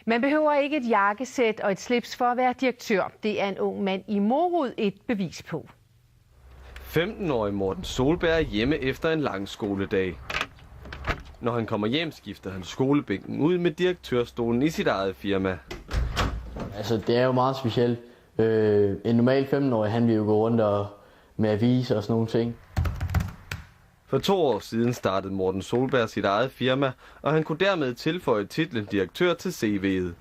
Man behøver ikke et jakkesæt og et slips for at være direktør. Det er en ung mand i Morud et bevis på. 15-årig Morten Solberg er hjemme efter en lang skoledag. Når han kommer hjem, skifter han skolebænken ud med direktørstolen i sit eget firma. Altså, det er jo meget specielt. En normal 15-årig, han vil jo gå rundt med aviser og sådan nogle ting. For 2 år siden startede Morten Solberg sit eget firma, og han kunne dermed tilføje titlen direktør til CV'et.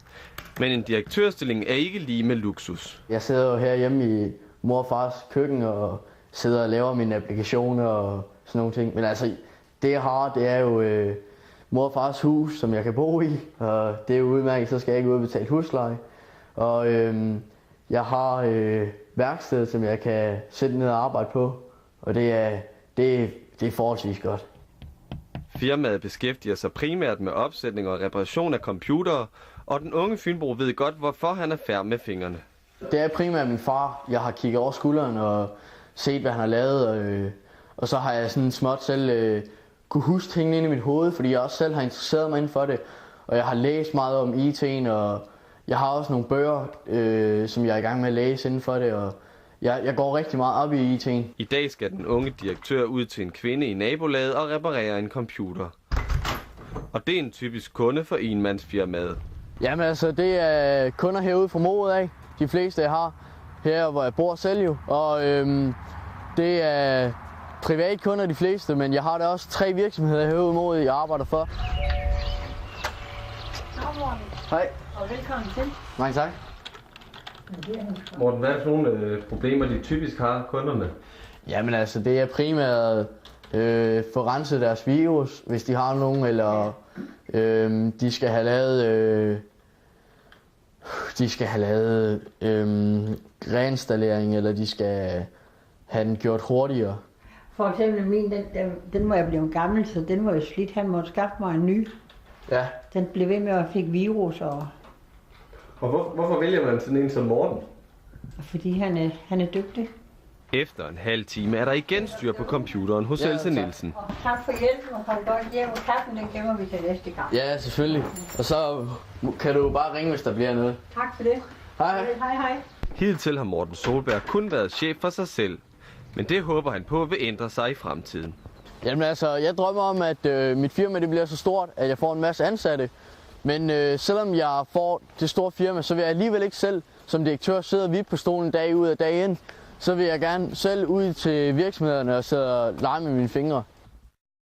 Men en direktørstilling er ikke lige med luksus. Jeg sidder jo herhjemme i mor og fars køkken og sidder og laver mine applikationer og sådan nogle ting. Men altså, det jeg har, det er jo mor og fars hus, som jeg kan bo i. Og det er jo udmærket, så skal jeg ikke udbetale husleje. Og jeg har værksted, som jeg kan sætte ned og arbejde på. Og det er forholdsvis godt. Firmaet beskæftiger sig primært med opsætning og reparation af computere, og den unge fynbo ved godt, hvorfor han er færdig med fingrene. Det er primært min far. Jeg har kigget over skulderen og set, hvad han har lavet. Og så har jeg sådan småt selv kunne huske tingene ind i mit hoved, fordi jeg også selv har interesseret mig inden for det. Og jeg har læst meget om IT'en, og jeg har også nogle bøger, som jeg er i gang med at læse inden for det. Og jeg går rigtig meget op i IT'en. I dag skal den unge direktør ud til en kvinde i nabolaget og reparere en computer. Og det er en typisk kunde for enmandsfirmaet. Jamen altså, det er kunder herude fra Morud af. De fleste jeg har her, hvor jeg bor selv jo. Og det er private kunder de fleste, men jeg har da også 3 virksomheder herude i Morud, jeg arbejder for. Hej. Og velkommen til. Mange tak. Morten, hvad er nogle problemer, de typisk har kunderne? Jamen altså, det er primært få renset deres virus, hvis de har nogen, eller de skal have lavet reinstallering, eller de skal have den gjort hurtigere. For eksempel min, den var jeg blevet gammel, så den var jo slidt. Han måtte skaffe mig en ny. Ja. Den blev ved med at fik virus, og hvorfor vælger man sådan en som Morten? fordi han er dygtig. Efter en halv time er der igen styr på computeren hos Else Nielsen. Og tak for hjælpen, og kom godt hjem, og kaffen den gemmer vi til næste gang. Ja, selvfølgelig. Og så kan du bare ringe, hvis der bliver noget. Tak for det. Hej. Hej. Hidtil har Morten Solberg kun været chef for sig selv. Men det håber han på vil ændre sig i fremtiden. Jamen altså, jeg drømmer om, at mit firma det bliver så stort, at jeg får en masse ansatte. Men selvom jeg får det store firma, så vil jeg alligevel ikke selv som direktør sidde og vippe på stolen dag ud og dag ind. Så vil jeg gerne selv ud til virksomhederne og sidde og lege med mine fingre.